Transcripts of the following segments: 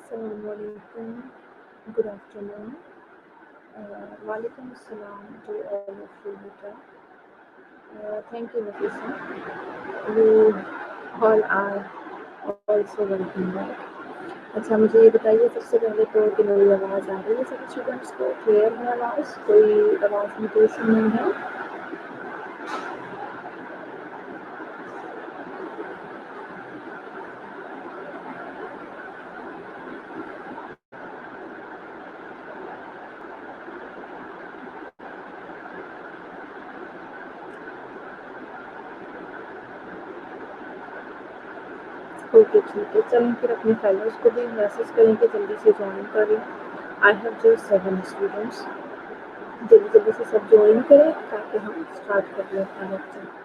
Assalamualaikum. Good afternoon. Walaikum assalam to all of you, Beta. Thank you, Nafisa. You all are also welcome back. अच्छा मुझे ये बताइए सबसे पहले तो कि मेरी आवाज़ आ रही है सभी स्टूडेंट्स को क्लियर है आवाज़ कोई आवाज़ में कोई इशू नहीं है ओके ठीक है चलें फिर अपने फेलोज़ को भी मैसेज करें कि जल्दी से ज्वाइन करें आई हैव जस्ट 7 स्टूडेंट्स जल्दी जल्दी से सब ज्वाइन करें ताकि हम स्टार्ट कर लें अपना लेक्चर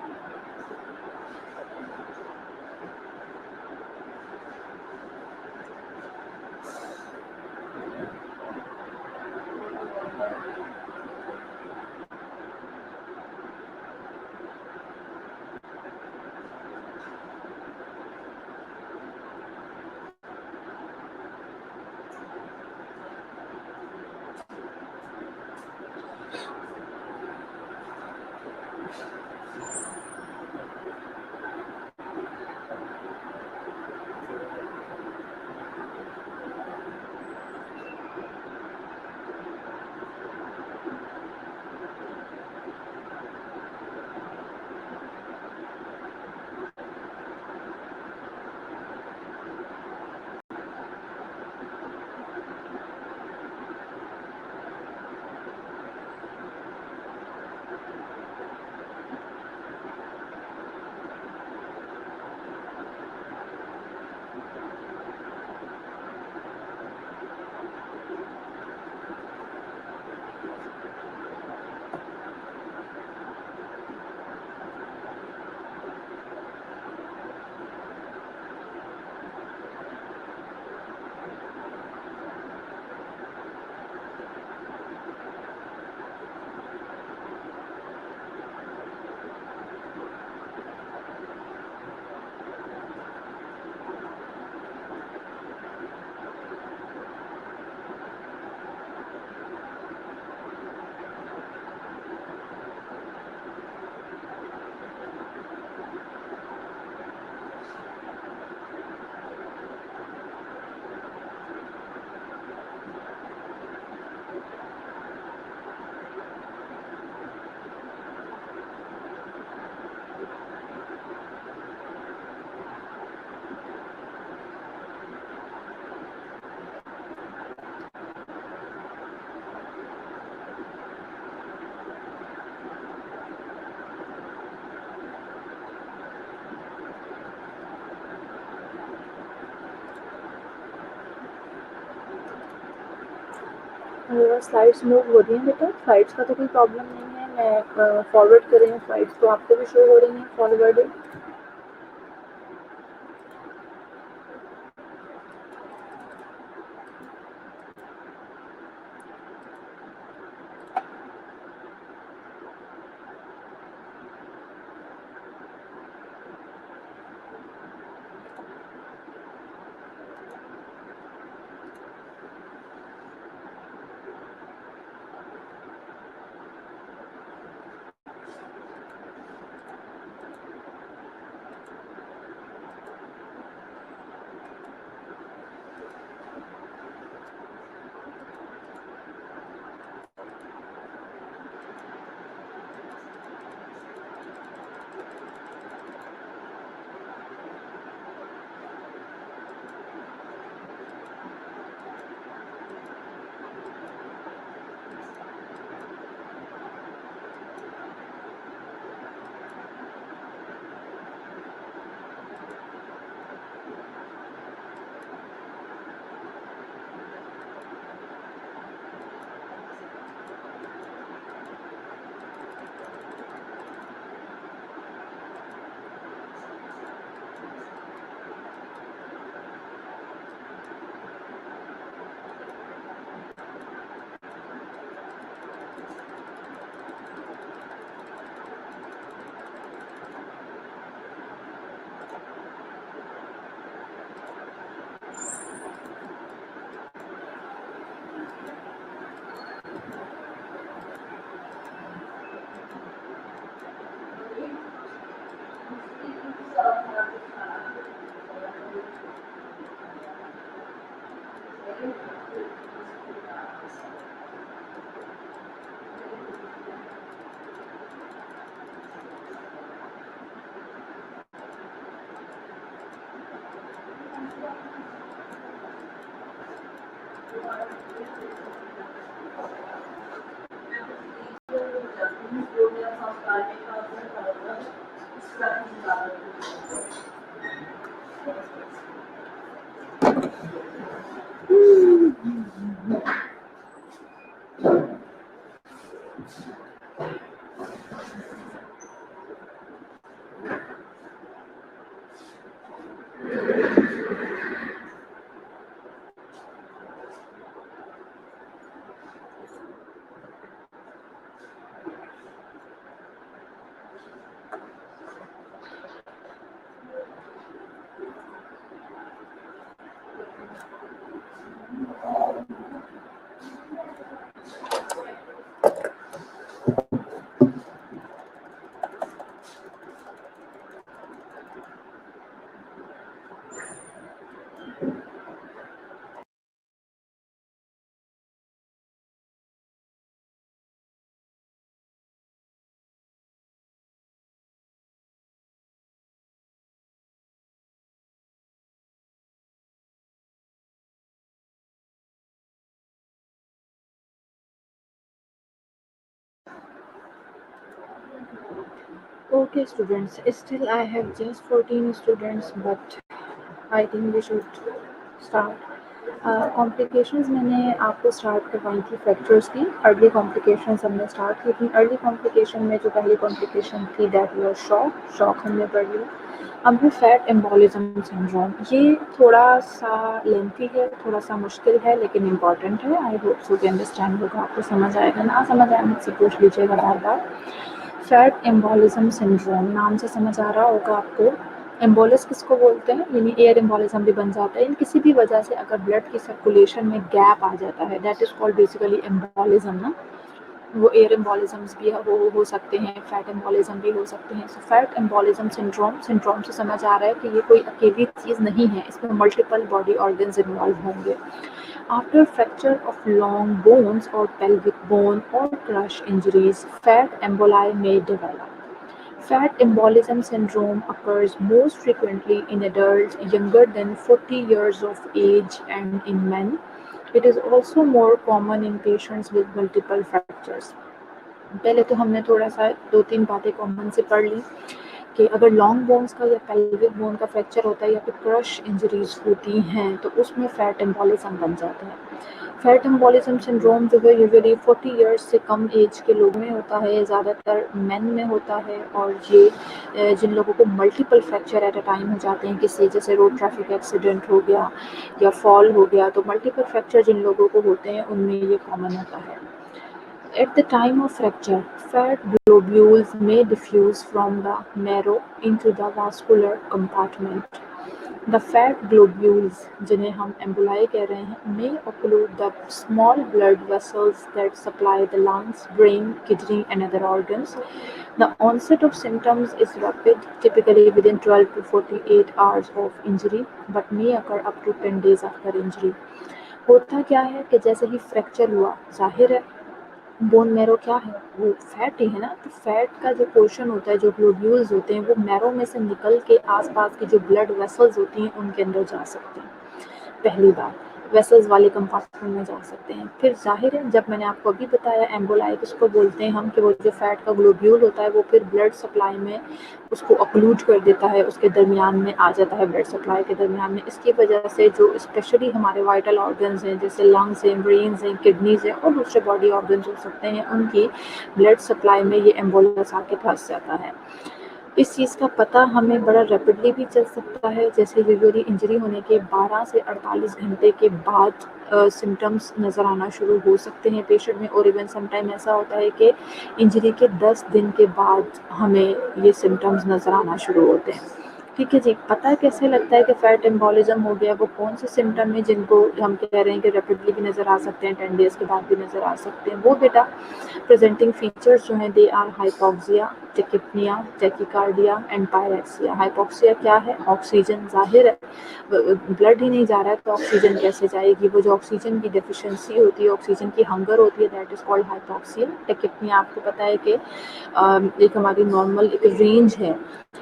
स्लाइड्स मूव हो रही हैं बेटा स्लाइड्स का तो कोई प्रॉब्लम नहीं है मैं फॉरवर्ड कर रही हूँ स्लाइड्स तो आपको भी शो हो रही हैं forward Okay, students. Still, I have just 14 students, but I think we should start. Complications मैंने आपको स्टार्ट करवाई थी फ्रैक्चर्स की। अर्ली कॉम्प्लिकेशंस हमने स्टार्ट की थी। अर्ली कॉम्प्लिकेशन में जो पहली कॉम्प्लिकेशन थी दैट वाज शॉक हमने पढ़ लिया। अब है फैट एम्बोलिज्म सिंड्रोम। ये थोड़ा सा लेंथी है, थोड़ा सा मुश्किल है, लेकिन इम्पॉर्टेंट है। आई होप सो कि अंडरस्टैंड होगा, आपको समझ आएगा। ना समझ आए मुझसे पूछ लीजिएगा बार बार। फैट एम्बोलिज्म सिंड्रोम नाम से समझ आ रहा होगा आपको। एम्बोलिस किसको बोलते हैं, यानी एयर एम्बोलिज्म भी बन जाता है। इन किसी भी वजह से अगर ब्लड की सर्कुलेशन में गैप आ जाता है, that is called basically embolism ना। वो एयर एम्बोलिज्म्स भी हो सकते हैं, फैट एम्बोलिज्म भी हो सकते हैं। सो फैट एम्बोलिज्म सिंड्रोम से समझ आ रहा है कि ये कोई अकेली चीज़ नहीं है, इसमें मल्टीपल बॉडी ऑर्गन्स इन्वॉल्व होंगे। After fracture of long bones or pelvic bone or crush injuries, fat emboli may develop. Fat embolism syndrome occurs most frequently in adults younger than 40 years of age and in men. It is also more common in patients with multiple fractures. पहले तो हमने थोड़ा सा 2-3 बातें common से पढ़ ली कि अगर लॉन्ग बोन्स का या पेल्विक बोन का फ्रैक्चर होता है या फिर क्रश इंजरीज होती हैं तो उसमें फैट एम्बोलिज्म बन जाता है। फैट एम्बोलिज्म सिंड्रोम जो है यूजुअली 40 इयर्स से कम एज के लोगों में होता है, ज़्यादातर मेन में होता है। और ये जिन लोगों को multiple fracture at a time हो जाते हैं, किसी जैसे रोड ट्रैफिक एक्सीडेंट हो गया या फॉल हो गया, तो मल्टीपल फ्रैक्चर जिन लोगों को होते हैं उनमें ये कॉमन होता है। At the time of fracture, fat globules may diffuse from the marrow into the vascular compartment. The fat globules, जिन्हें हम emboli कह रहे हैं, may occlude the small blood vessels that supply the lungs, brain, kidney and other organs. The onset of symptoms is rapid, typically within 12 to 48 hours of injury, but may occur up to 10 days after injury. होता क्या है कि जैसे ही fracture हुआ, जाहिर है bone marrow क्या है, वो फैट ही है ना। तो फैट का जो पोर्शन होता है, जो ग्लोब्यूल्स होते हैं, वो मैरो में से निकल के आसपास की जो ब्लड वेसल्स होती हैं उनके अंदर जा सकते हैं। पहली बात, वेसल्स वाले कंपार्टमेंट में जा सकते हैं। फिर जाहिर है, जब मैंने आपको अभी बताया एम्बोलाई किसको बोलते हैं हम, कि वो जो फैट का ग्लोब्यूल होता है वो फिर ब्लड सप्लाई में उसको ऑक्लूड कर देता है, उसके दरमियान में आ जाता है, ब्लड सप्लाई के दरमियान में। इसकी वजह से जो स्पेशली हमारे वाइटल ऑर्गन्स हैं, जैसे लंग्स हैं, ब्रेन्स हैं, किडनीज हैं और दूसरे बॉडी ऑर्गन्स हो सकते हैं, उनकी ब्लड सप्लाई में ये एम्बोलस आके फंस जाता है। इस चीज़ का पता हमें बड़ा रैपिडली भी चल सकता है, जैसे यूजुअली इंजरी होने के 12 से 48 घंटे के बाद सिम्टम्स नज़र आना शुरू हो सकते हैं पेशेंट में। और इवन समटाइम ऐसा होता है कि इंजरी के 10 दिन के बाद हमें ये सिम्टम्स नज़र आना शुरू होते हैं। ठीक है जी। पता कैसे लगता है कि फैट एम्बोलिज्म हो गया, वो कौन से सिम्टम है जिनको हम कह रहे हैं कि रैपिडली भी नज़र आ सकते हैं, 10 डेज़ के बाद भी नज़र आ सकते हैं। वो बेटा प्रेजेंटिंग फीचर्स जो हैं, they are hypoxia, tachypnoea, tachycardia and pyrexia. Hypoxia क्या है? ऑक्सीजन, जाहिर है ब्लड ही नहीं जा रहा है तो ऑक्सीजन कैसे जाएगी। वो जो ऑक्सीजन की डेफिशिएंसी होती है, ऑक्सीजन की हंगर होती है, that is called hypoxia. Tachypnoea आपको पता है कि एक हमारी नॉर्मल एक रेंज है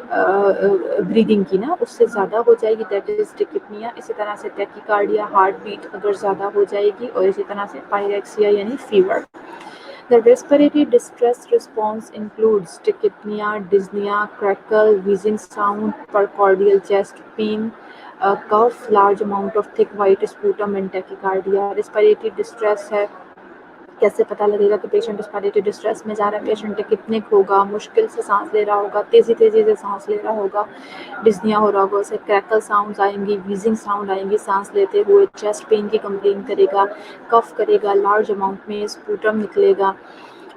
ब्रीदिंग की ना, उससे ज़्यादा हो जाएगी, दैट इज़ टेकिपनिया। इसी तरह से टेकिकार्डिया, हार्ट बीट अगर ज़्यादा हो जाएगी। और इसी तरह से पायरेक्सिया यानी fever. The respiratory distress response includes tachypnea, dyspnea, crackle, wheezing sound, precordial chest pain, cough, large amount of thick white sputum and tachycardia. Respiratory distress है, कैसे पता लगेगा कि पेशेंट रिस्पिरेटरी डिस्ट्रेस में जा रहा है? पेशेंट टेक्निक होगा, मुश्किल से सांस ले रहा होगा, तेजी तेजी से सांस ले रहा होगा, डिस्निया हो रहा होगा, उसे क्रैकल साउंड्स आएंगी, वीजिंग साउंड आएंगी सांस लेते हुए, चेस्ट पेन की कंप्लेन करेगा, कफ करेगा, लार्ज अमाउंट में स्पूटम निकलेगा,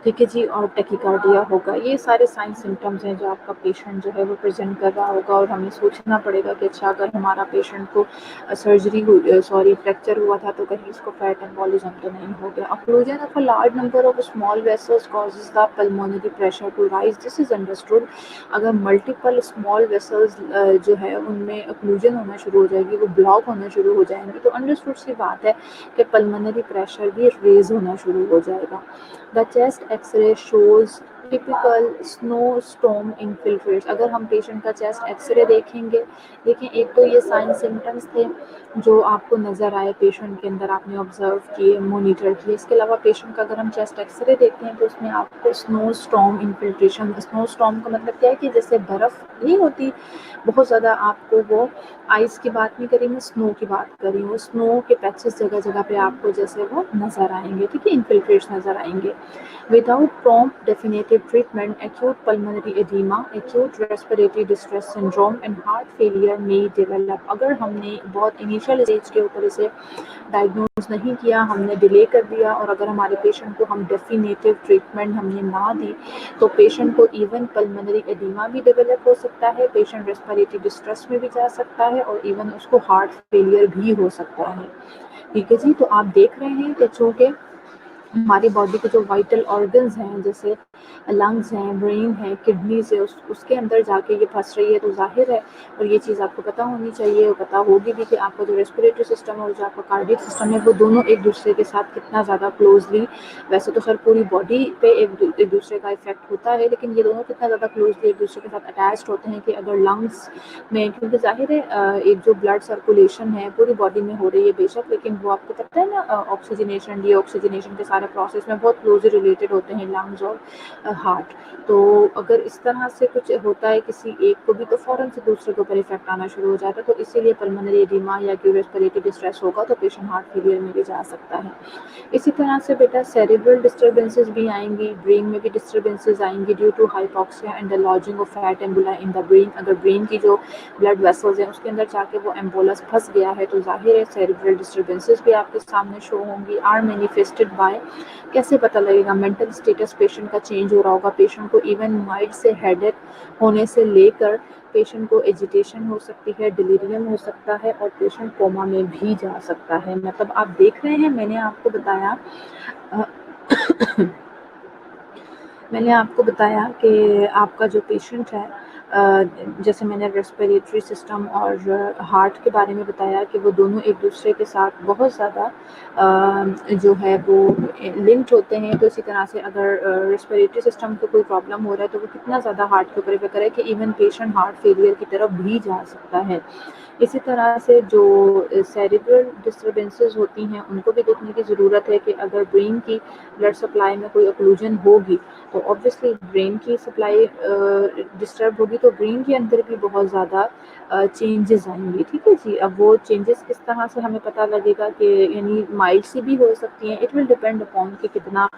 ठीक है जी, और टेकिकार्डिया होगा। ये सारे साइन सिम्टम्स हैं जो आपका पेशेंट जो है वो प्रेजेंट कर रहा होगा, और हमें सोचना पड़ेगा कि अच्छा अगर हमारा पेशेंट को सर्जरी हुई, सॉरी फ्रैक्चर हुआ था, तो कहीं इसको फैट एम्बोलिज्म तो नहीं हो गया। Occlusion of a large number of small vessels causes the pulmonary pressure to rise, this is understood. अगर मल्टीपल स्मॉल वेसल्स जो है उनमें ऑक्लूजन होना शुरू हो जाएगी, वो ब्लॉक होना शुरू हो जाएंगी, तो अंडरस्टूड सी बात है कि पल्मोनरी प्रेशर भी रेज होना शुरू हो जाएगा। The chest X-ray shows typical snowstorm infiltrates। अगर हम पेशेंट का चेस्ट एक्सरे देखेंगे, देखें, एक तो ये साइन सिम्टम्स थे जो आपको नज़र आए पेशेंट के अंदर, आपने ऑब्जर्व किए, मोनिटर किए। इसके अलावा पेशेंट का अगर हम चेस्ट एक्सरे देखते हैं तो उसमें आपको snow storm infiltration, snow storm का मतलब क्या है कि जैसे बर्फ़ नहीं होती बहुत ज़्यादा, आपको वो आइस की बात नहीं करी मैं, स्नो की बात कर रही हूँ, स्नो के पैचेस जगह जगह पे आपको जैसे वो नज़र आएंगे, ठीक है, इन्फिल्ट्रेट्स नज़र आएंगे। Without prompt definitive treatment, acute pulmonary edema, acute respiratory distress syndrome and heart failure may develop। अगर हमने बहुत इनिशियल स्टेज के ऊपर इसे डायग्नोज नहीं किया, हमने डिले कर दिया, और अगर हमारे पेशेंट को हम डेफिनेटिव ट्रीटमेंट हमने ना दी, तो पेशेंट को इवन पल्मोनरी एडिमा भी डेवलप हो सकता है, पेशेंट रेस्पिरेटरी डिस्ट्रेस में भी जा सकता है, और इवन उसको हार्ट फेलियर भी हो सकता है, ठीक है जी। तो आप देख रहे हैं कि चूँकि हमारी बॉडी के जो वाइटल ऑर्गन्स हैं, जैसे लंग्स हैं, ब्रेन है, किडनीज है, उसके अंदर जाके ये फंस रही है, तो जाहिर है, और ये चीज़ आपको पता होनी चाहिए, और पता होगी भी कि आपका जो रेस्पिरेटरी सिस्टम है और जो आपका कार्डियक सिस्टम है, वो दोनों एक दूसरे के साथ कितना ज़्यादा क्लोजली, वैसे तो सर पूरी बॉडी पे एक दूसरे का इफेक्ट होता है, लेकिन ये दोनों कितना ज़्यादा क्लोजली एक दूसरे के साथ अटैच्ड होते हैं कि अगर लंग्स में, क्योंकि जाहिर है एक जो ब्लड सर्कुलेशन है पूरी बॉडी में हो रही है बेशक, लेकिन वो आपको पता है ना, ऑक्सीजनेशन डी ऑक्सीजनेशन के सारे प्रोसेस में बहुत क्लोजली रिलेटेड होते हैं लंग्स और हार्ट। तो अगर इस तरह से कुछ होता है किसी एक को भी, तो फ़ौरन से दूसरे के ऊपर इफेक्ट आना शुरू हो जाता है, तो इसीलिए पल्मोनरी एडिमा या रेस्पिरेटरी डिस्ट्रेस होगा तो पेशेंट हार्ट फेलियर में भी जा सकता है। इसी तरह से बेटा सेरेब्रल डिस्टर्बेंसेस भी आएंगी, ब्रेन में भी डिस्टर्बेंसेस आएंगी due to hypoxia and the lodging of fat emboli in the brain. अगर ब्रेन की जो ब्लड वेसल्स हैं उसके अंदर जाके वो एम्बोलस फंस गया है, तो जाहिर है सेरेब्रल डिस्टर्बेंसेस भी आपके सामने शो होंगी। आर मैनिफेस्टेड बाय, कैसे पता लगेगा? मेंटल स्टेटस पेशेंट का चेंज हो रहा होगा, पेशेंट को इवन माइल्ड से हेडेक होने से लेकर पेशेंट को एजिटेशन हो सकती है, डिलीरियम हो सकता है, और पेशेंट कोमा में भी जा सकता है। मतलब आप देख रहे हैं, मैंने आपको बताया मैंने आपको बताया कि आपका जो पेशेंट है, जैसे मैंने रेस्पिरेटरी सिस्टम और हार्ट के बारे में बताया कि वो दोनों एक दूसरे के साथ बहुत ज़्यादा जो है वो लिंक्ड होते हैं। तो इसी तरह से अगर रेस्पिरेटरी सिस्टम को कोई प्रॉब्लम हो रहा है तो वो कितना ज़्यादा हार्ट के ऊपर इफेक्ट करे कि इवन पेशेंट हार्ट फेलियर की तरफ भी जा सकता है। इसी तरह से जो सेरेब्रल डिस्टर्बेंसेस होती हैं उनको भी देखने की ज़रूरत है कि अगर ब्रेन की ब्लड सप्लाई में कोई ओक्लूजन होगी तो ऑब्वियसली ब्रेन की सप्लाई डिस्टर्ब होगी, तो ब्रेन के अंदर भी बहुत ज़्यादा चेंजेस आएंगे, ठीक है जी। अब वो चेंजेस किस तरह से हमें पता लगेगा कि यानी माइल्ड सी भी हो सकती हैं, इट विल डिपेंड अपॉन कि कितना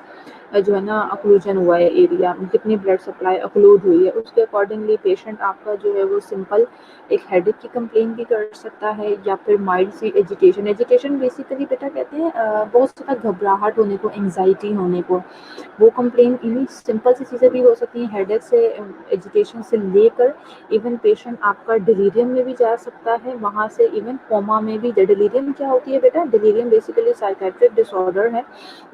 जो है ना अक्लूजन हुआ है एरिया में, कितनी ब्लड सप्लाई अक्लूड हुई है, उसके अकॉर्डिंगली पेशेंट आपका जो है वो सिंपल एक हेडेक की कंप्लेन भी कर सकता है, या फिर माइल्ड सी एजिटेशन। एजिटेशन बेसिकली बेटा कहते हैं बहुत ज़्यादा घबराहट होने को, एंग्जाइटी होने को, वो कंप्लेन इन्हीं सिंपल सी चीज़ें भी हो सकती हैं, हेडेक से, एजिटेशन से लेकर इवन पेशेंट आपका डिलीरियम में भी जा सकता है, वहाँ से इवन कोमा में भी। डिलीरियम क्या होती है बेटा? डिलीरियम बेसिकली साइकेट्रिक डिसऑर्डर है,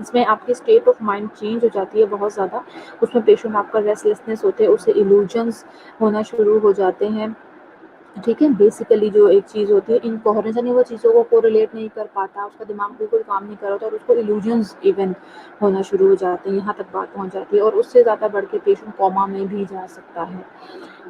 इसमें आपकी स्टेट ऑफ माइंड चेंज हो जाती है बहुत ज़्यादा, उसमें पेशेंट आपका रेस्टलेसनेस होते हैं, उससे इल्यूजन्स होना शुरू हो जाते हैं, ठीक है। बेसिकली जो एक चीज़ होती है इनकोहेरेंस, यानी वो चीज़ों को कोरिलेट नहीं कर पाता, उसका दिमाग बिल्कुल काम नहीं कर रहा होता, और उसको इल्यूजन्स इवन होना शुरू हो जाते हैं, यहाँ तक बात पहुँच जाती है, और उससे ज़्यादा बढ़ के पेशेंट कोमा में भी जा सकता है।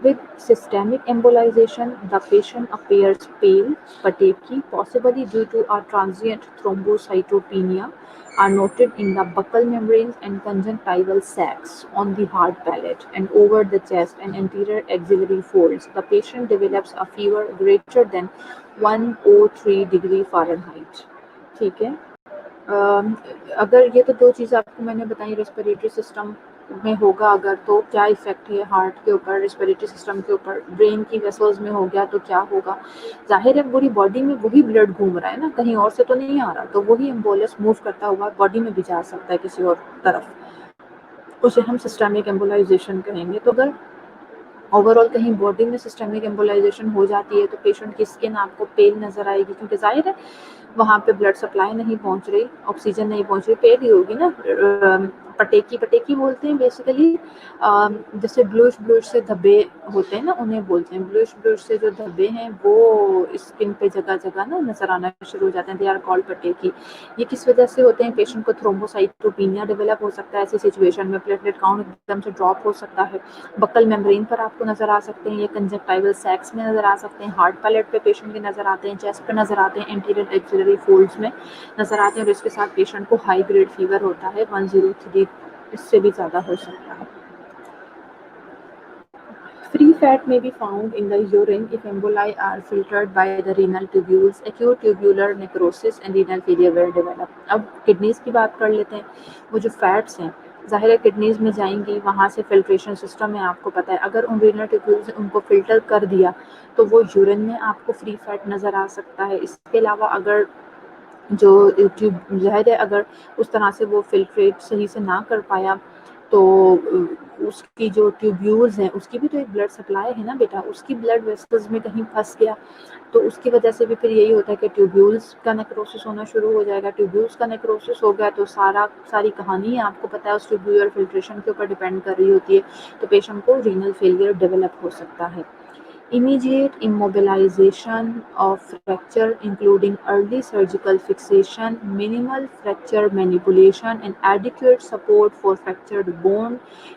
With systemic embolization, the patient appears pale, cataky, possibly due to a transient thrombocytopenia. are noted in the buccal membranes and conjunctival sacs on the hard palate and over the chest and anterior axillary folds. The patient develops a fever greater than 103 degree Fahrenheit. ठीक है। अम, अगर ये तो दो चीज़ें आपको मैंने बताई रेस्पिरेटरी सिस्टम में होगा अगर तो क्या इफेक्ट है हार्ट के ऊपर, रेस्पिरेटरी सिस्टम के ऊपर, ब्रेन की वेसल्स में हो गया तो क्या होगा। जाहिर है पूरी बॉडी में वही ब्लड घूम रहा है ना, कहीं और से तो नहीं आ रहा, तो वही एम्बोलस मूव करता हुआ बॉडी में भी जा सकता है किसी और तरफ, उसे हम सिस्टमिक एम्बोलाइजेशन कहेंगे। तो अगर ओवरऑल कहीं बॉडी में सिस्टमिक एम्बोलाइजेशन हो जाती है तो पेशेंट की स्किन आपको पेल नजर आएगी, क्योंकि जाहिर है वहाँ पे ब्लड सप्लाई नहीं पहुँच रही, ऑक्सीजन नहीं पहुँच रही, पेल ही होगी ना। पटेकी पटेकी बोलते हैं बेसिकली, जैसे ब्लूइश ब्लूइश से धब्बे होते हैं ना, उन्हें बोलते हैं ब्लूइश ब्लूइश से जो धब्बे हैं वो स्किन पे जगह जगह ना नजर आना शुरू हो जाते हैं, दे आर कॉल्ड पटेकी। ये किस वजह से होते हैं, पेशेंट को थ्रोम्बोसाइटोपिनिया डेवलप हो सकता है, ऐसी सिचुएशन में प्लेटलेट काउंट एकदम से ड्रॉप हो सकता है, बक्कल मेम्ब्रेन पर आपको नजर आ सकते हैं, ये कंजक्टाइवल सैक्स में नजर आ सकते हैं, हार्ट पैलेट पे पेशेंट के नजर आते हैं, चेस्ट पे नजर आते हैं, एंटीरियर एक्सिलरी फोल्ड्स में नजर आते हैं, और इसके साथ पेशेंट को हाई ग्रेड फीवर होता है 103, इससे भी ज़्यादा हो सकता है। Free fat may be found in the urine if emboli are filtered by the renal tubules. Acute tubular necrosis and renal failure will develop. अब किडनीज की बात कर लेते हैं। वो जो फैट्स हैं ज़ाहिर है किडनीज में जाएंगी, वहाँ से फिल्ट्रेशन सिस्टम है आपको पता है, अगर उन रीनल ट्यूब्यूल्स ने उनको फिल्टर कर दिया तो वो यूरिन में आपको फ्री फैट नज़र आ सकता है। इसके अलावा अगर जो ट्यूब ज़ाहिर है अगर उस तरह से वो फिल्ट्रेट सही से ना कर पाया तो उसकी जो ट्यूब्यूल्स हैं उसकी भी तो एक ब्लड सप्लाई है ना बेटा, उसकी ब्लड वेसल्स में कहीं फंस गया तो उसकी वजह से भी फिर यही होता है कि ट्यूब्यूल्स का नेक्रोसिस होना शुरू हो जाएगा। ट्यूब्यूल्स का नेक्रोसिस हो गया तो सारी कहानी आपको पता है उस ट्यूब्यूलर फिल्ट्रेशन के ऊपर डिपेंड कर रही होती है, तो पेशेंट को रीनल फेलियर डेवलप हो सकता है। Immediate immobilization of fracture, including early surgical fixation, minimal fracture manipulation, and adequate support for fractured bone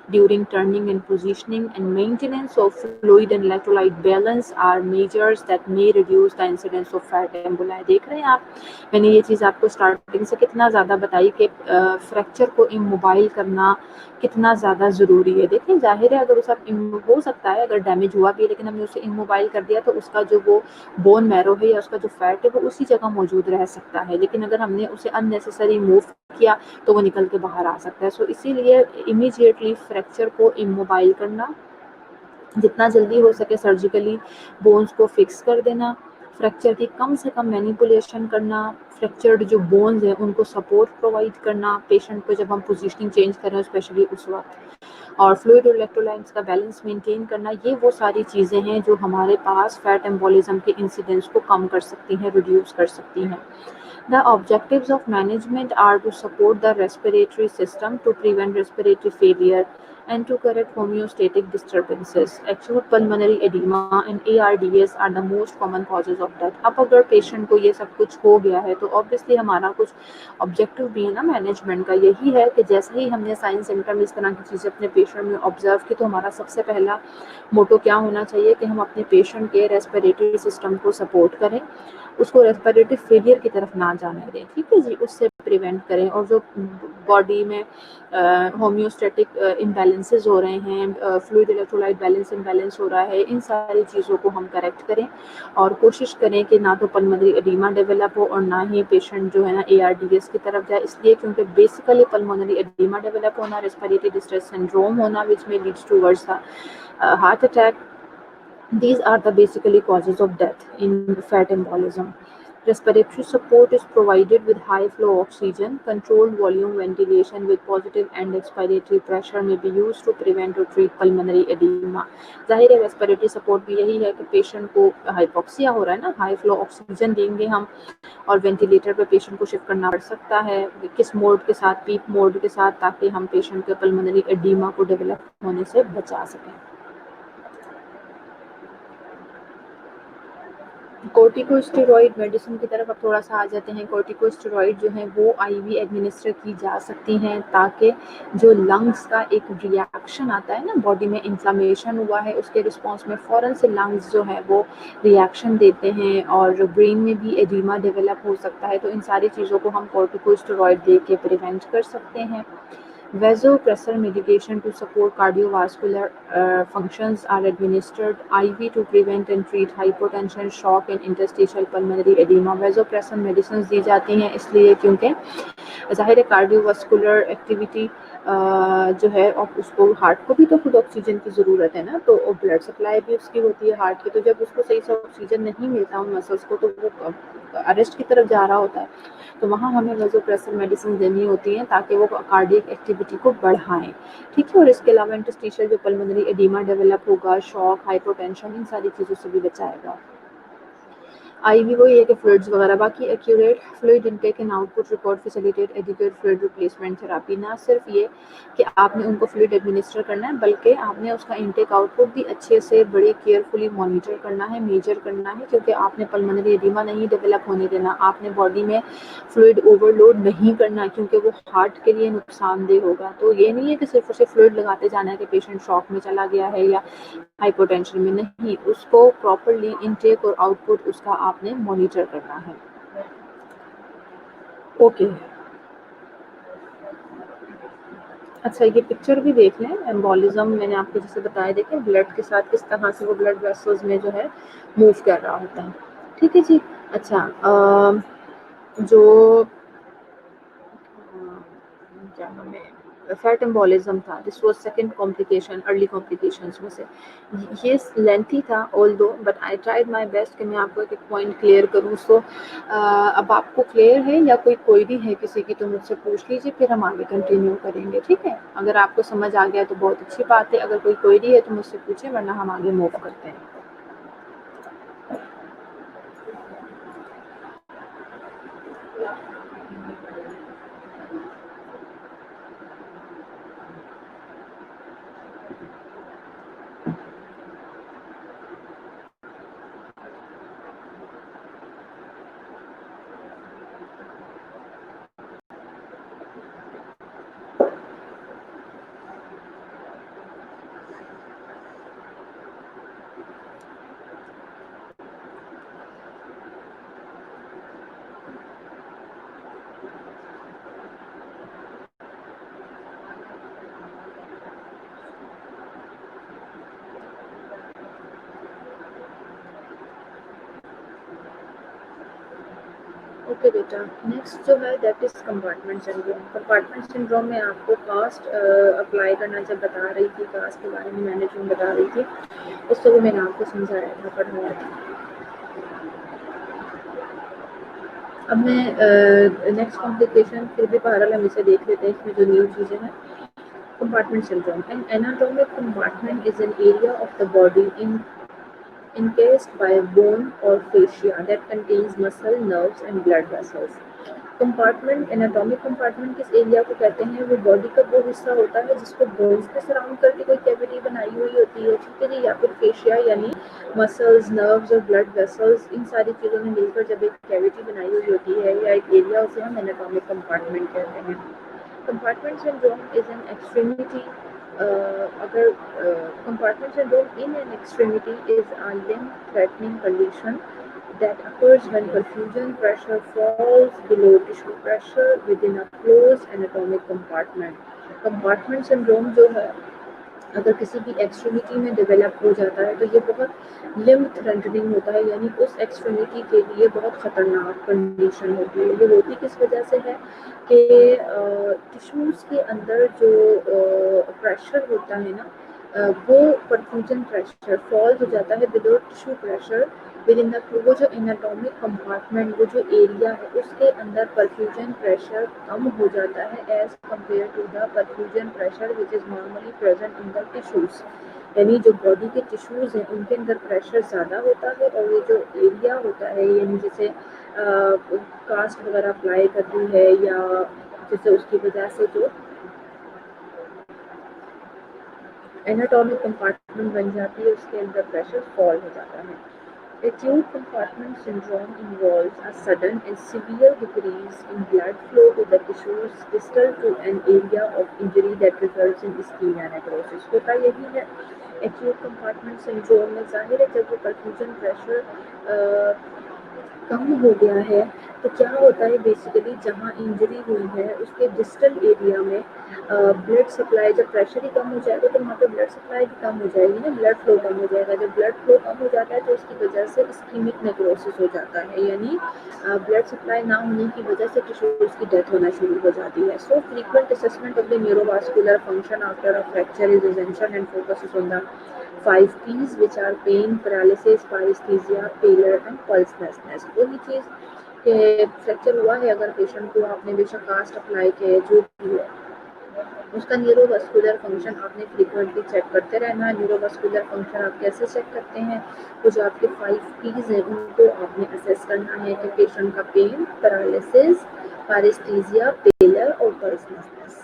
during turning and positioning, and maintenance of fluid and electrolyte balance are measures that may reduce the incidence of fat emboli. देख रहे हैं आप, मैंने ये चीज़ आपको starting से कितना ज़्यादा बताई कि फ्रैक्चर को इमोबाइल करना कितना ज़्यादा ज़रूरी है। देखिए जाहिर है अगर उसका हो सकता है अगर डैमेज हुआ भी लेकिन हमने उसे इमोबाइल कर दिया तो उसका जो वो बोन मैरो है या उसका जो फैट है वो उसी जगह मौजूद रह सकता है, लेकिन अगर हमने उसे अननेसेसरी मूव किया तो वो निकल के बाहर आ सकता है। सो इसीलिए इमीडिएटली फ्रैक्चर को इमोबाइल करना, जितना जल्दी हो सके सर्जिकली बोन्स को फिक्स कर देना, फ्रैक्चर की कम से कम मैनिपुलेशन करना, फ्रैक्चर्ड जो बोन्स हैं उनको सपोर्ट प्रोवाइड करना पेशेंट को जब हम पोजीशनिंग चेंज कर रहे हैं स्पेशली उस वक्त, और फ्लूइड और इलेक्ट्रोलाइट्स का बैलेंस मेंटेन करना, ये वो सारी चीज़ें हैं जो हमारे पास फैट एम्बोलिज्म के इंसिडेंट्स को कम कर सकती हैं, रिड्यूस कर सकती हैं। The objectives of management are to support the respiratory system, to prevent respiratory failure, and to correct homeostatic disturbances. Acute pulmonary edema and ARDS are the most common causes of death. अब अगर patient को ये सब कुछ हो गया है तो ऑब्वियसली हमारा कुछ ऑब्जेक्टिव भी है ना मैनेजमेंट का, यही है कि जैसे ही हमने साइन सिम्टम इस तरह की चीज़ें अपने पेशेंट में ऑब्जर्व की तो हमारा सबसे पहला मोटो क्या होना चाहिए कि हम अपने पेशेंट के रेस्पिरेटरी सिस्टम को सपोर्ट करें, उसको रेस्पिरेटरी फेलियर की तरफ ना जाने दें, ठीक है जी, उससे प्रिवेंट करें। और जो बॉडी में होम्योस्टेटिक इम्बैलेंसेस हो रहे हैं, फ्लूइड इलेक्ट्रोलाइट बैलेंस इम्बैलेंस हो रहा है, इन सारी चीज़ों को हम करेक्ट करें और कोशिश करें कि ना तो पल्मोनरी एडिमा डेवलप हो और ना ही पेशेंट जो है ना ARDS की तरफ जाए, इसलिए क्योंकि बेसिकली पल्मोनरी एडिमा डेवलप होना, रेस्पिरेटरी डिस्ट्रेस सिंड्रोम होना विच में leads towards heart attack, these are the basically causes of death in fat embolism. Respiratory support is provided with high flow oxygen. Controlled volume ventilation with positive end expiratory pressure may be used to prevent or treat pulmonary edema. जाहिर है respiratory support भी यही है कि patient को hypoxia हो रहा है ना, हाई फ्लो ऑक्सीजन देंगे हम और वेंटिलेटर पे पेशेंट को शिफ्ट करना पड़ सकता है, किस मोड के साथ, पीप मोड के साथ, ताकि हम पेशेंट के पल्मोनरी एडिमा को डेवलप होने से बचा सकें। कोर्टिकोस्टेरॉइड मेडिसिन की तरफ अब थोड़ा सा आ जाते हैं। कोर्टिकोस्टेरॉइड जो है वो आईवी एडमिनिस्टर की जा सकती हैं ताकि जो लंग्स का एक रिएक्शन आता है ना, बॉडी में इन्फ्लामेशन हुआ है उसके रिस्पॉन्स में फ़ौरन से लंग्स जो है वो रिएक्शन देते हैं और ब्रेन में भी एडिमा डेवलप हो सकता है। तो इन सारी चीज़ों को हम कोर्टिकोस्टेरॉइड दे के प्रिवेंट कर सकते हैं। Vasopressor medication to support cardiovascular functions are administered IV to prevent and treat hypotension, shock and interstitial pulmonary edema. Vasopressor medicines दी जाती हैं इसलिए क्योंकि ज़ाहिर है कार्डियोवास्कुलर एक्टिविटी जो है और उसको हार्ट को भी तो खुद ऑक्सीजन की ज़रूरत है ना, तो ब्लड सप्लाई भी उसकी होती है हार्ट की, तो जब उसको सही से ऑक्सीजन नहीं मिलता उन मसल्स को तो वो अरेस्ट की तरफ जा रहा होता है। तो वहाँ हमें वैसोप्रेसर मेडिसिन देनी होती हैं ताकि वो कार्डियक एक्टिविटी को बढ़ाएं। ठीक है, और इसके अलावा इंटरस्टिशियल जो पल्मोनरी एडिमा डेवलप होगा, शॉक, हाइपोटेंशन, इन सारी चीज़ों से भी बचाएगा। आईवी वही है कि फ्लूइड्स वगैरह, बाकी accurate fluid intake and output record facilitate adequate fluid replacement therapy. ना सिर्फ ये कि आपने उनको फ्लूइड एडमिनिस्टर करना है बल्कि आपने उसका इनटेक आउटपुट भी अच्छे से बड़े केयरफुली मॉनिटर करना है, मेजर करना है, क्योंकि आपने पल्मोनरी एडिमा नहीं डेवलप होने देना। आपने बॉडी में फ्लूइड ओवरलोड नहीं करना क्योंकि वो हार्ट के लिए नुकसानदेह होगा। तो ये नहीं है कि सिर्फ और सिर्फ फ्लूइड लगाते जाना है कि पेशेंट शॉक में चला गया है या हाइपोटेंशन में, नहीं, उसको प्रॉपरली इनटेक और आउटपुट उसका आपने मॉनिटर करना है। ओके, अच्छा ये पिक्चर भी देख लें। एम्बोलिज्म मैंने आपको जैसे बताया, देखें ब्लड के साथ किस तरह से वो ब्लड वेसल्स में जो है मूव कर रहा होता है। ठीक है जी। अच्छा जो क्या नाम है, फैट एम्बोलिज्म था, this was second complication early complications में से। ये लेंथी था although, but I tried my best कि मैं आपको एक पॉइंट क्लियर करूँ। सो अब आपको क्लियर है या कोई क्वेरी है किसी की तो मुझसे पूछ लीजिए, फिर हम आगे कंटिन्यू करेंगे। ठीक है, अगर आपको समझ आ गया तो बहुत अच्छी बात है, अगर कोई क्वेरी है तो मुझसे पूछें, वरना हम आगे मूव करते हैं। ओके बेटा, नेक्स्ट जो है that is compartment syndrome. Compartment syndrome में आपको कास्ट अप्लाई करना जब बता रही थी, कास्ट के बारे में मैनेजमेंट बता रही थी, उसको भी मैंने आपको समझाया था, पढ़ाया था। अब मैं नेक्स्ट कॉम्प्लिकेशन फिर भी बहरहाल हम इसे देख लेते हैं, इसमें जो न्यू चीज़ें हैं। Compartment syndrome, an anatomic compartment is an area of the body encased by bone or fascia that contains muscle, nerves and blood vessels. Compartment, anatomic compartment किस एरिया को कहते हैं? वो बॉडी का वो हिस्सा होता है जिसको बोन्स के सराउंड करके कोई कैविटी बनाई हुई होती है, ठीक है जी, या फिर फेशिया यानी मसल्स, नर्व्स और ब्लड वेसल्स, इन सारी चीज़ों ने मिलकर जब एक कैविटी बनाई हुई होती है या एक एरिया, उसे हम एनाटॉमिक कंपार्टमेंट कहते हैं। Compartment syndrome is an extremity, अगर compartment syndrome in an extremity is a limb-threatening condition that occurs when perfusion pressure falls below tissue pressure within a closed anatomic compartment. Compartment syndrome जो है अगर किसी भी extremity में develop हो जाता है तो ये बहुत लिम्ब थ्रेटनिंग होता है, यानी उस एक्सट्रीमिटी के लिए बहुत ख़तरनाक कंडीशन होती है। ये होती किस वजह से है कि टिश्यूज़ के अंदर जो प्रेशर होता है ना, वो परफ्यूजन प्रेशर फॉल हो जाता है below tissue pressure with in the, वो जो एनाटॉमिक कंपार्टमेंट, वो जो एरिया है उसके अंदर परफ्यूजन प्रेशर कम हो जाता है as compare to the perfusion pressure which is normally present in the tissues. यानी जो बॉडी के टिश्यूज़ हैं उनके अंदर प्रेशर ज़्यादा होता है और ये जो एरिया होता है, यानी जैसे कास्ट वगैरह अप्लाई करती है या जैसे उसकी वजह से जो एनाटॉमिक कंपार्टमेंट बन जाती है उसके अंदर प्रेशर फॉल हो जाता है। Acute compartment syndrome involves a sudden and severe decrease in blood flow to the tissues distal to an area of injury that results in ischemia necrosis. होता यही है acute compartment syndrome में, जाहिर है जब वो perfusion pressure कम हो गया है तो क्या होता है बेसिकली जहाँ इंजरी हुई है उसके डिस्टल एरिया में ब्लड सप्लाई, जब प्रेशर ही कम हो जाएगा तो वहाँ पे ब्लड सप्लाई भी कम हो जाएगी ना, ब्लड फ्लो कम हो जाएगा। जब ब्लड फ्लो कम हो जाता है तो उसकी वजह से इस्कीमिक नेक्रोसिस हो जाता है, यानी ब्लड सप्लाई ना होने की वजह से टिश्यूज की डेथ होना शुरू हो जाती है। So frequent assessment of the neurovascular function after a fracture is essential and focuses on the 5 P's which are pain, paralysis, paresthesia, pallor and pulselessness। वही चीज़ कि फ्रैक्चर हुआ है, अगर पेशेंट को आपने बेशक कास्ट अप्लाई किया जो भी है, उसका न्यूरोवास्कुलर फंक्शन आपने फ्रीक्वेंटली चेक करते रहना है। न्यूरोवास्कुलर फंक्शन आप कैसे चेक करते हैं, तो जो आपके 5 P's हैं उनको आपने असेस करना है कि पेशेंट का पेन, पैरालिसिस, पैरेस्थीसिया, पेलर और पल्सनेसनेस।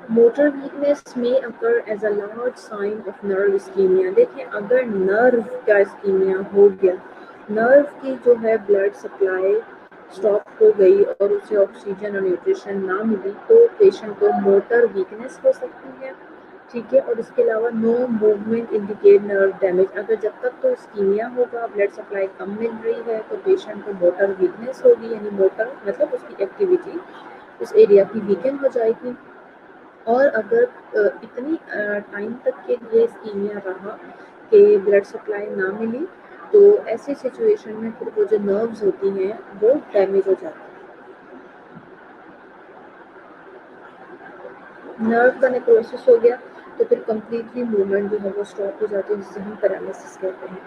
मोटर वीकनेस में occur as a large sign of nerve ischaemia. देखिए अगर नर्व का इस्कीमिया हो गया, नर्व की जो है ब्लड सप्लाई स्टॉप हो गई और उसे ऑक्सीजन और न्यूट्रिशन ना मिली तो पेशेंट को मोटर वीकनेस हो सकती है, ठीक है। और इसके अलावा no movement indicate nerve damage. अगर जब तक तो इस्कीमिया होगा, ब्लड सप्लाई कम मिल रही है तो पेशेंट को मोटर वीकनेस होगी, यानी मोटर मतलब उसकी एक्टिविटी उस एरिया की वीकन हो जाएगी। और अगर इतनी टाइम तक के लिए इस्कीमिया रहा कि ब्लड सप्लाई ना मिली तो ऐसी सिचुएशन में फिर वो जो नर्व्स होती हैं वो डैमेज हो जाती हैं। नर्व का नेक्रोसिस हो गया तो फिर कंप्लीटली मूवमेंट जो है वो स्टॉप हो जाती है, जिसे हम पैरालिसिस कहते हैं।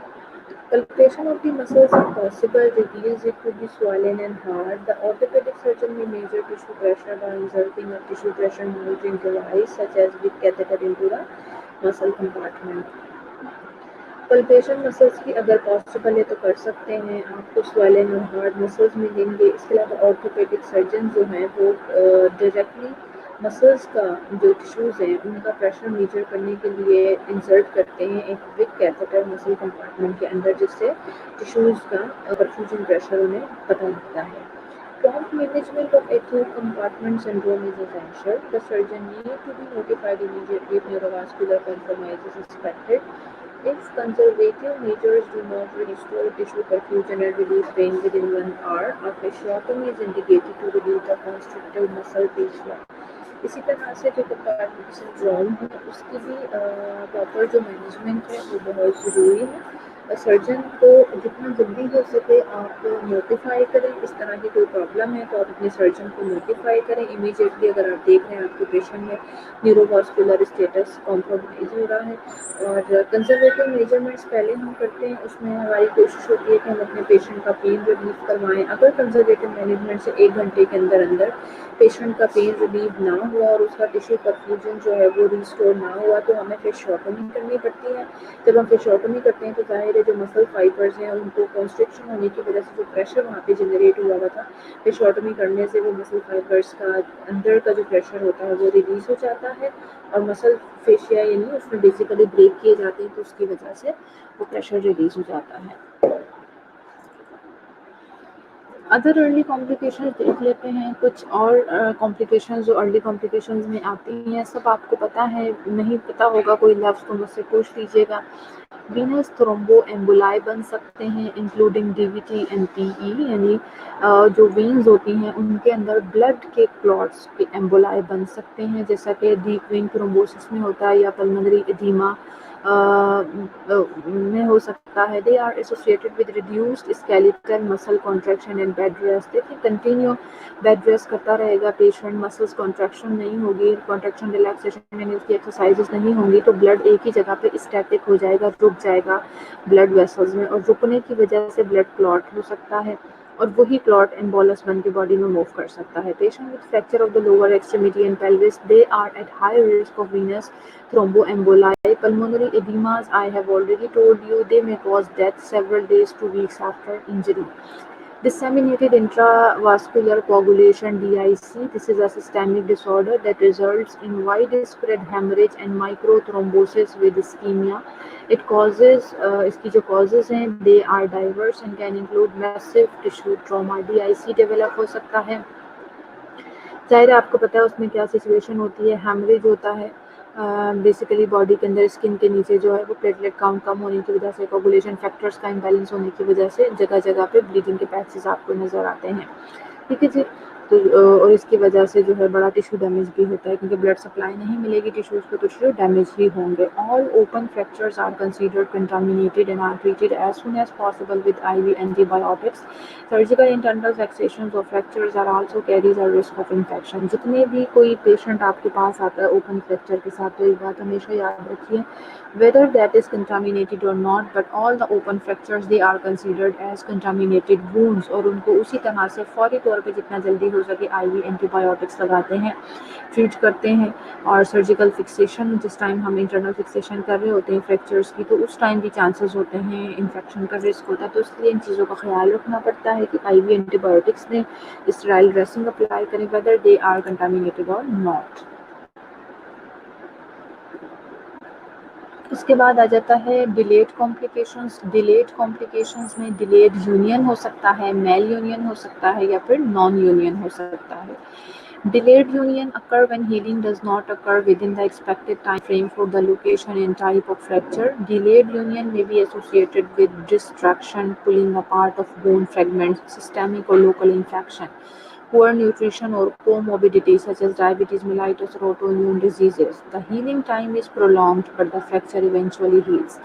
Palpation of the muscles is possible, reveals it to be swollen and hard. The orthopedic surgeon may measure tissue pressure by inserting a tissue pressure monitoring device such as with catheter into the muscle compartment. Palpation muscles की अगर possible है तो कर सकते हैं, आपको swollen और hard muscles मिलेंगे। इसके अलावा ऑर्थोपेडिक सर्जन जो हैं वो डायरेक्टली मसल्स का जो टिश्यूज़ हैं उनका प्रेशर मेजर करने के लिए इंसर्ट करते हैं एक विक कैथेटर मसल कंपार्टमेंट के अंदर, जिससे टिश्यूज़ का परफ्यूजन प्रेशर उन्हें पता लगता है। Prompt management of acute compartment syndrome is essential. The surgeon need to be notified immediately if neurovascular compromise is suspected. If conservative measures do not restore tissue perfusion and relieve pain within 1 hour, a fasciotomy is indicated to relieve the constricted muscle fascia. इसी तरह से जो compartment syndrome है उसकी भी proper जो management है वो बहुत ज़रूरी है। सर्जन को जितना जल्दी हो सके आप नोटिफाई करें, इस तरह की कोई प्रॉब्लम है तो आप अपने सर्जन को नोटिफाई करें इमीडिएटली। अगर आप देख रहे हैं आपके पेशेंट में न्यूरोवास्कुलर स्टेटस कॉम्प्रोमाइज हो रहा है। और कंजर्वेटिव मेजरमेंट्स पहले हम करते हैं, उसमें हमारी कोशिश होती है कि हम अपने पेशेंट का पेन रिलीफ करवाएं। अगर कंजर्वेटिव मैनेजमेंट से 1 घंटे के अंदर अंदर पेशेंट का पेन रिलीव ना हुआ और उसका टिश्यू परफ्यूजन जो है वो रिस्टोर ना हुआ तो हमें फेशियोटोमी करनी पड़ती है। जब हम फेशियोटोमी करते हैं तो जाहिर है जो मसल फाइबर्स हैं उनको कॉन्स्ट्रिक्शन होने की वजह से जो प्रेशर वहाँ पे जनरेट हुआ हुआ था, फेशियोटोमी करने से वो मसल फाइबर्स का अंदर का जो प्रेशर होता है वो रिलीज हो जाता है और मसल फेशिया यानी उसमें बेसिकली ब्रेक किए जाते हैं तो उसकी वजह से वो प्रेशर रिलीज हो जाता है। अदर अर्ली कॉम्प्लिकेशंस देख लेते हैं, कुछ और कॉम्प्लिकेशंस जो अर्ली कॉम्प्लिकेशंस में आती हैं, सब आपको पता है, नहीं पता होगा कोई लफ्ज़ तो मुझसे पूछ लीजिएगा। वीनस थ्रोम्बो एम्बोलाई बन सकते हैं इंक्लूडिंग डीवीटी एंड पीई, यानी जो वेन्स होती हैं उनके अंदर ब्लड के क्लॉट्स के एम्बोलाई बन सकते हैं, जैसा कि डीप वेन थ्रोम्बोसिस में होता है या पल्मोनरी एडिमा में हो सकता है। They are associated with reduced skeletal muscle contraction and bed rest. देखिए कंटिन्यू बेड रेस्ट करता रहेगा पेशेंट, मसल्स कॉन्ट्रैक्शन नहीं होगी, कॉन्ट्रैक्शन रिलैक्सेशन यानी उसकी एक्सरसाइजेस नहीं होंगी तो ब्लड एक ही जगह पे स्टैटिक हो जाएगा, रुक जाएगा ब्लड वेसल्स में और रुकने की वजह से ब्लड क्लॉट हो सकता है और वही क्लॉट एम्बोलस बन के बॉडी में मूव कर सकता है। Patient with fracture of the lower extremity and pelvis, they are at high risk of venous thromboemboli. Pulmonary edemas, I have already told you, they may cause death several days to weeks after injury. Disseminated intravascular coagulation (DIC). This is a systemic disorder that results in widespread hemorrhage and microthrombosis with ischemia. It causes इसकी जो causes हैं they are diverse and can include massive tissue trauma. DIC develop हो सकता है, ज़ाहिर है आपको पता है उसमें क्या सिचुएशन होती है, हेमरेज होता है बेसिकली बॉडी के अंदर स्किन के नीचे जो है वो प्लेटलेट काउंट कम होने की वजह से, कोगुलेशन फैक्टर्स का इम्बैलेंस होने की वजह से जगह जगह पे ब्लीडिंग के पैचेस आपको नज़र आते हैं, ठीक है जी। तो और इसकी वजह से जो है बड़ा टिश्यू डैमेज भी होता है क्योंकि ब्लड सप्लाई नहीं मिलेगी टिश्यूज़ को तो टिश्यू डैमेज ही होंगे। All open fractures are considered contaminated and are treated as soon as possible with IV antibiotics. Surgical internal fixations और fractures are also carries a risk of infection. जितने भी कोई पेशेंट आपके पास आता है ओपन फ्रैक्चर के साथ, तो एक बात हमेशा याद रखिए, whether that is contaminated or not, but all the open fractures they are considered as contaminated wounds और उनको उसी तरह से फौरी तौर पे जितना जल्दी हो सके IV एंटीबायोटिक्स लगाते हैं, ट्रीट करते हैं। और सर्जिकल फिक्सेशन, जिस टाइम हम इंटरनल फिक्सेशन कर रहे होते हैं फ्रैक्चर्स की, तो उस टाइम भी चांसेस होते हैं इन्फेक्शन का रिस्क होता है, तो इसलिए इन चीज़ों का ख्याल रखना पड़ता है कि IV एंटीबायोटिक्स दें, स्टेराइल ड्रेसिंग अप्लाई करें, वेदर दे आर कंटामिनेटेड और नॉट। उसके बाद आ जाता है डिलेड कॉम्प्लिकेशंस। डिलेड कॉम्प्लिकेशंस में डिलेड यूनियन हो सकता है, मेल यूनियन हो सकता है या फिर नॉन यूनियन हो सकता है। Delayed union occur when healing does not occur within the expected time frame for the location and type of fracture. Delayed union may be associated with distraction, pulling apart of bone fragments, systemic or local infection, poor nutrition or comorbidity such as diabetes mellitus or autoimmune diseases. The healing time is prolonged but the fracture eventually heals.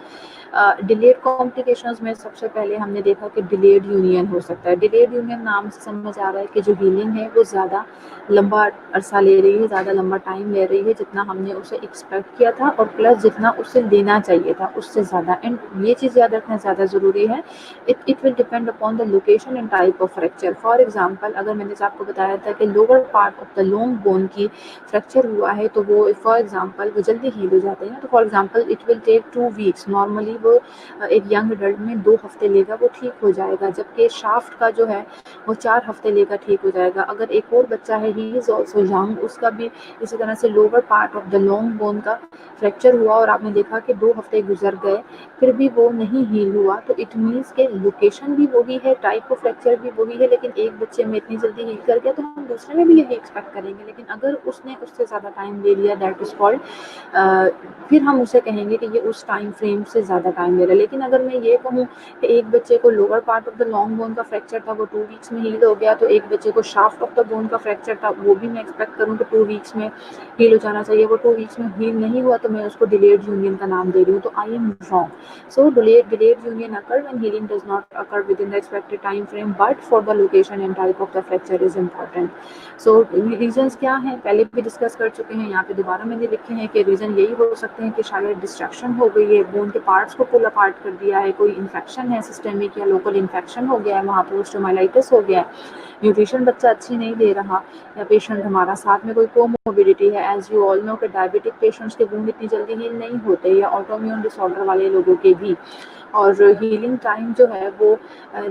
Delayed complications में सबसे पहले हमने देखा कि delayed union हो सकता है। Delayed union नाम से समझ आ रहा है कि जो हीलिंग है वो ज़्यादा लंबा अरसा ले रही है, ज़्यादा लंबा टाइम ले रही है जितना हमने उसे एक्सपेक्ट किया था और प्लस जितना उसे लेना चाहिए था उससे ज़्यादा। एंड ये चीज़ याद रखना ज़्यादा ज़रूरी है, it will depend upon the location and type of fracture. For example अगर मैंने आपको बताया था कि lower part of the long bone की फ्रैक्चर हुआ है तो वो फॉर एग्जांपल वो जल्दी हील हो जाते हैं, तो for example it will take 2 weeks, normally वो एक यंग एडल्ट में 2 हफ्ते लेगा वो ठीक हो जाएगा, जबकि शाफ्ट का जो है वो 4 हफ्ते लेकर ठीक हो जाएगा। अगर एक और बच्चा है ही इज़ ऑल्सो यंग, उसका भी इसी तरह से lower part of the long bone का फ्रैक्चर हुआ और आपने देखा कि 2 हफ्ते गुजर गए फिर भी वो नहीं हील हुआ, तो इट मीन्स के लोकेशन भी वही है, टाइप ऑफ फ्रैक्चर भी वही है, लेकिन एक बच्चे में इतनी जल्दी हील कर गया तो हम दूसरे में भी यही एक्सपेक्ट करेंगे। लेकिन अगर उसने उससे ज़्यादा टाइम ले लिया, दैट इज़ कॉल्ड फिर हम उसे कहेंगे कि ये उस टाइम फ्रेम से ज़्यादा टाइम ले रहा है। लेकिन अगर मैं ये कहूँ कि एक बच्चे को lower part of the long bone का फ्रैक्चर था वो 2 वीक्स में हील हो गया, तो एक बच्चे को शाफ्ट ऑफ द बोन का फ्रैक्चर था वो भी मैं एक्सपेक्ट करूँ कि 2 वीक्स में हील हो जाना चाहिए, वो 2 वीक्स में हील नहीं हुआ तो मैं उसको डिलेड यूनियन का नाम दे रही हूँ, तो I am wrong. So delayed union occur when healing does not occur within the expected time frame, but for the location and type of the fracture is important. So reasons क्या हैं, पहले भी discuss कर चुके हैं, यहाँ पे दोबारा मैंने लिखे हैं कि रीज़न यही हो सकते हैं कि शायद डिस्ट्रैक्शन हो गई है, बोन के पार्ट्स को पुल अपार्ट कर दिया है, कोई इन्फेक्शन है, सिस्टेमिक या लोकल इन्फेक्शन हो गया है, वहाँ पर ओस्टियोमाइलाइटिस हो गया है, न्यूट्रिशन बच्चा अच्छी नहीं दे रहा, या पेशेंट हमारा साथ में कोई कोमोबिडिटी है। एज यू ऑल नो कि डायबिटिक पेशेंट्स के वुंड इतनी जल्दी हील नहीं होते, या ऑटोइम्यून डिसऑर्डर वाले लोगों के भी, और हीलिंग टाइम जो है वो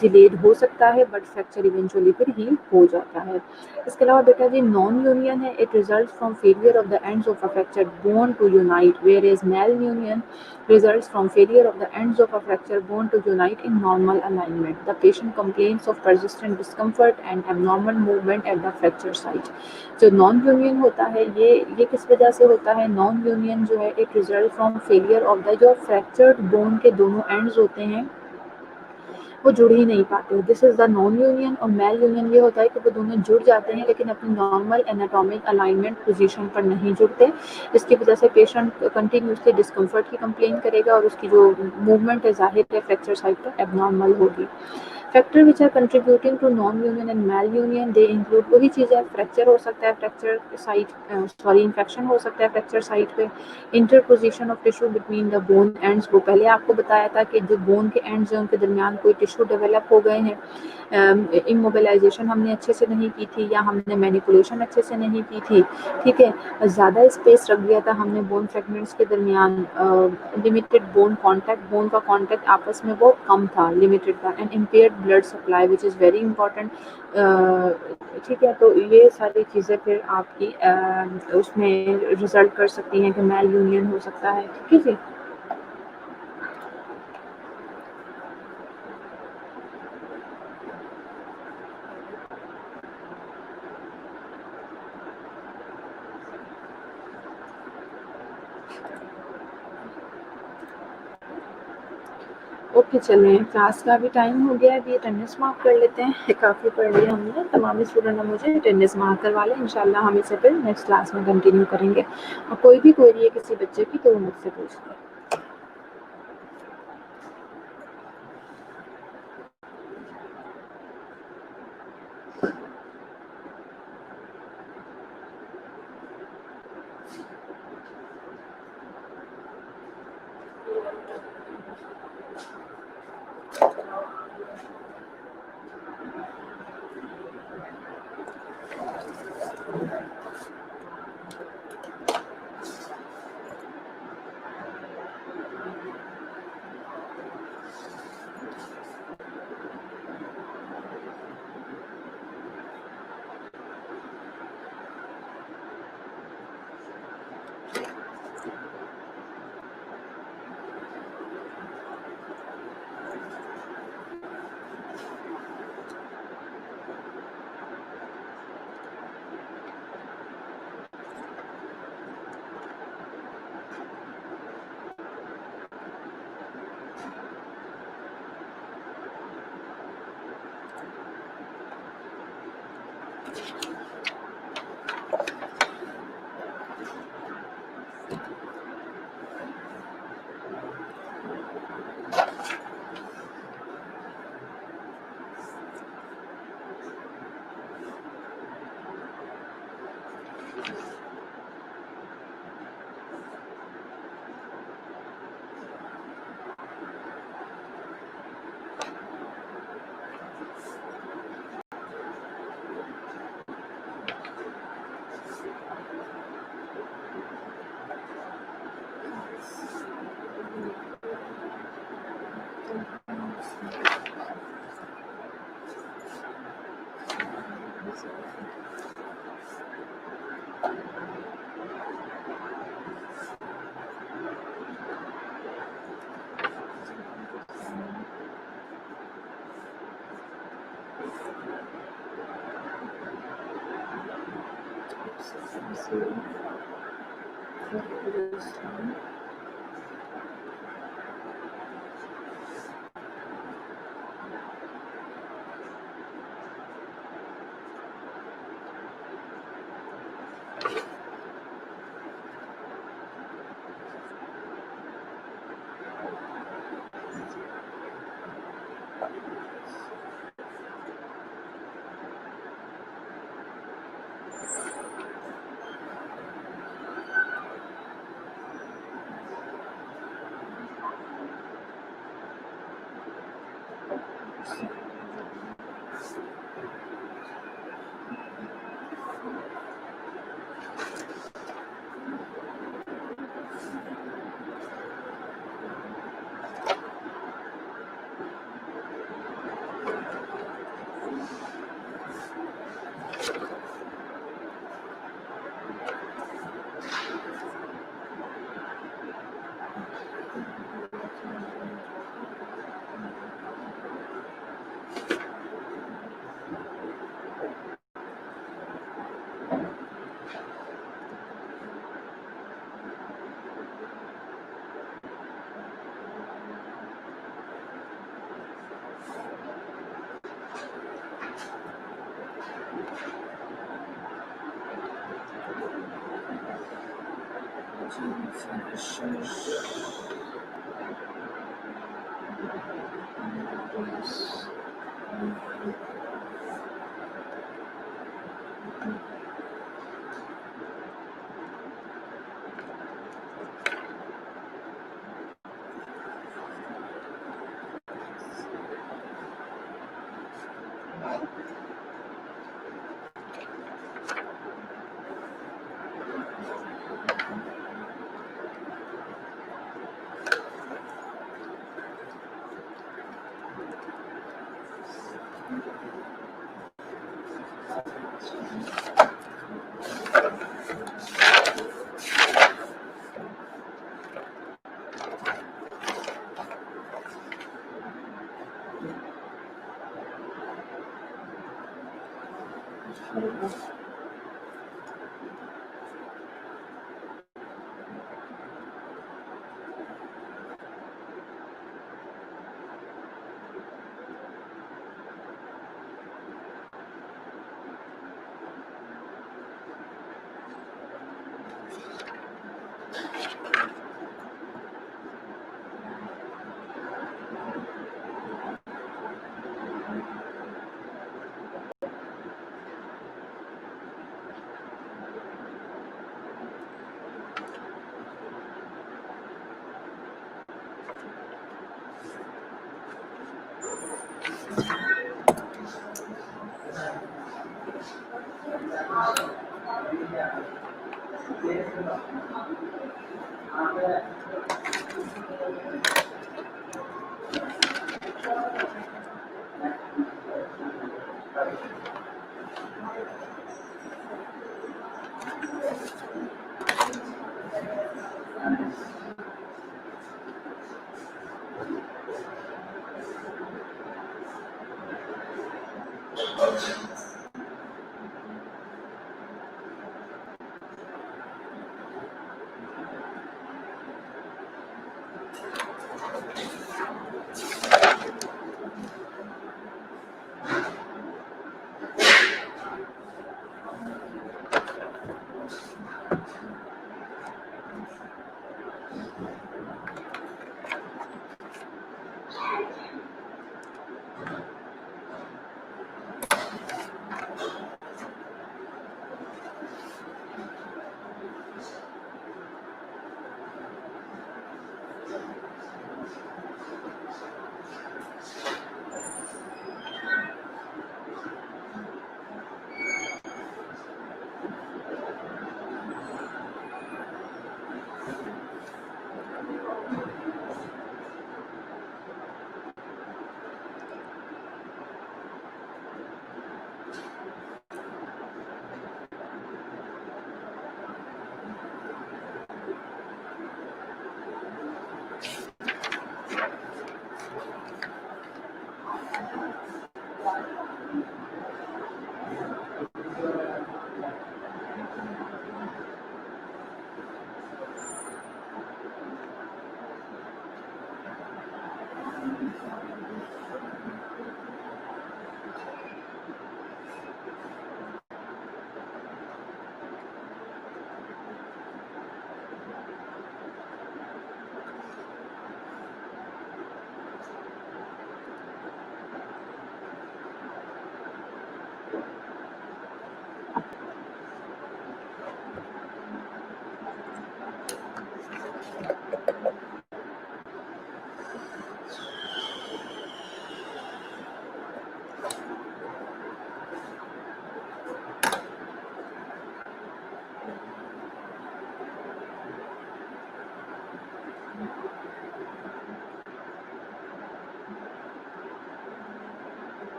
डिलेड हो सकता है बट फ्रैक्चर इवेंचुअली फिर हील हो जाता है। इसके अलावा बेटा जी नॉन यूनियन है, it result from failure of the ends of a fracture bone to unite, where is malunion results from failure of the ends of a fracture bone to unite in normal alignment. The patient complains of persistent discomfort and abnormal movement at the fracture site. जो non union होता है ये किस वजह से होता है? Non union जो है it result from failure of the, जो फ्रैक्चर्ड बोन के दोनों एंड्स होते हैं वो जुड़ ही नहीं पाते। This is the non union. और मेल यूनियन ये होता है कि वो दोनों जुड़ जाते हैं लेकिन अपनी नॉर्मल एनाटॉमिक अलाइनमेंट पोजीशन पर नहीं जुड़ते, जिसकी वजह से पेशेंट कंटिन्यूसली डिस्कम्फर्ट की कंप्लेन करेगा और उसकी जो मूवमेंट है जाहिर है फ्रैक्चर साइट पर एबनॉर्मल होगी। Factor which are contributing to non union and malunion they include, वही चीज़ है, फ्रैक्चर हो सकता है फ्रैक्चर साइट इन्फेक्शन हो सकता है फ्रैक्चर साइट पे, interposition of tissue between the bone ends, वो पहले आपको बताया था कि जो बोन के एंड्स हैं उनके दरमियान कोई टिश्यू डेवलप हो गए हैं, इमोबिलाइजेशन हमने अच्छे से नहीं की थी या हमने मैनिपुलेशन अच्छे से नहीं की थी, ठीक है, ज़्यादा स्पेस रख दिया था हमने बोन फ्रेगमेंट्स के दरमियान, लिमिटेड बोन का कॉन्टैक्ट आपस में वो कम था, लिमिटेड था, and impaired blood supply which is very important, ठीक है। तो ये सारी चीज़ें फिर आपकी उसमें रिजल्ट कर सकती हैं कि मेल यूनियन हो सकता है, ठीक है। ओके, चलें, क्लास का भी टाइम हो गया है, अभी अटेंडेंस मार्क कर लेते हैं। काफ़ी पढ़ लिया हमने, तमाम स्टूडेंट ने मुझे अटेंडेंस मार्क करवा लें, इंशाल्लाह हम इसे फिर नेक्स्ट क्लास में कंटिन्यू करेंगे। और कोई भी क्वेरी है किसी बच्चे की तो वो मुझसे पूछ लें।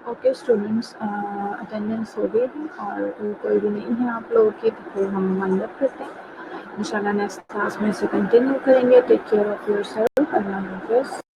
ओके स्टूडेंट्स, अटेंडेंस हो गई है और कोई भी नहीं है आप लोगों की, तो फिर हम वाइंड अप करते हैं। इंशाल्लाह नेक्स्ट क्लास में से कंटिन्यू करेंगे। Take care of yourself. अल्लाह हाफ़िज़।